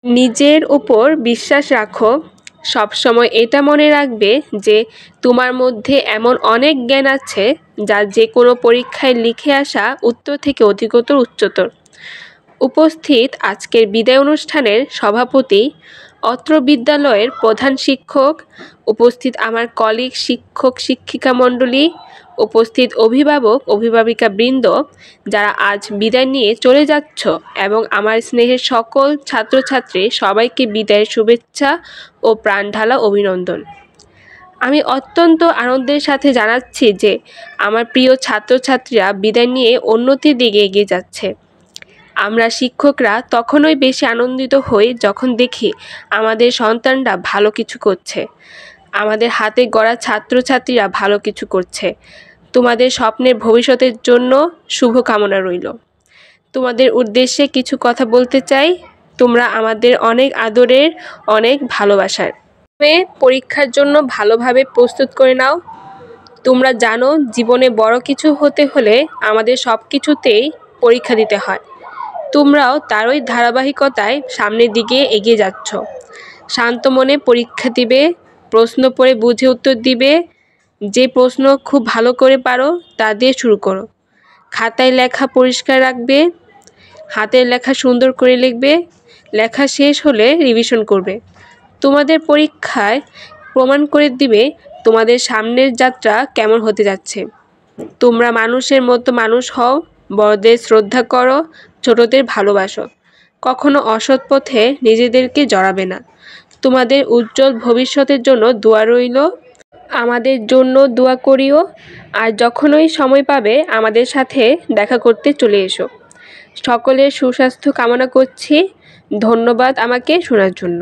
নিজের উপর বিশ্বাস রাখো। সবসময় এটা মনে রাখবে যে তোমার মধ্যে এমন অনেক জ্ঞান আছে যা যে কোনো পরীক্ষায় লিখে আসা উত্তর থেকে অধিকতর উচ্চতর। উপস্থিত আজকের বিদায় অনুষ্ঠানের সভাপতি, অত্র বিদ্যালয়ের প্রধান শিক্ষক, উপস্থিত আমার কলিগ শিক্ষক শিক্ষিকা মণ্ডলী, উপস্থিত অভিভাবক অভিভাবিকা বৃন্দ যারা আজ বিদায় নিয়ে চলে যাচ্ছ, এবং আমার স্নেহের সকল ছাত্রছাত্রী, সবাইকে বিদায়ের শুভেচ্ছা ও প্রাণঢালা অভিনন্দন। আমি অত্যন্ত আনন্দের সাথে জানাচ্ছি যে আমার প্রিয় ছাত্রছাত্রীরা বিদায় নিয়ে উন্নতির দিকে এগিয়ে যাচ্ছে। আমরা শিক্ষকরা তখনই বেশি আনন্দিত হই যখন দেখি আমাদের সন্তানরা ভালো কিছু করছে, আমাদের হাতে গড়া ছাত্রছাত্রীরা ভালো কিছু করছে। তোমাদের স্বপ্নের ভবিষ্যতের জন্য শুভকামনা রইল। তোমাদের উদ্দেশ্যে কিছু কথা বলতে চাই। তোমরা আমাদের অনেক আদরের, অনেক ভালোবাসার। পরীক্ষার জন্য ভালোভাবে প্রস্তুত করে নাও। তোমরা জানো জীবনে বড় কিছু হতে হলে আমাদের সব কিছুতেই পরীক্ষা দিতে হয়। তোমরাও তারই ধারাবাহিকতায় সামনের দিকে এগিয়ে যাচ্ছ। শান্ত মনে পরীক্ষা দিবে, প্রশ্ন পড়ে বুঝে উত্তর দিবে। যে প্রশ্ন খুব ভালো করে পারো তা দিয়ে শুরু করো। খাতায় লেখা পরিষ্কার রাখবে, হাতের লেখা সুন্দর করে লিখবে। লেখা শেষ হলে রিভিশন করবে। তোমাদের পরীক্ষায় প্রমাণ করে দিবে তোমাদের সামনের যাত্রা কেমন হতে যাচ্ছে। তোমরা মানুষের মতো মানুষ হও, বড়দের শ্রদ্ধা করো, ছোটদের ভালোবাসো। কখনো অসৎ পথে নিজেদেরকে জড়াবে না। তোমাদের উজ্জ্বল ভবিষ্যতের জন্য দোয়া রইল। আমাদের জন্য দোয়া করিও। আর যখনই সময় পাবে আমাদের সাথে দেখা করতে চলে এসো। সকলের সুস্বাস্থ্য কামনা করছি। ধন্যবাদ আমাকে শোনার জন্য।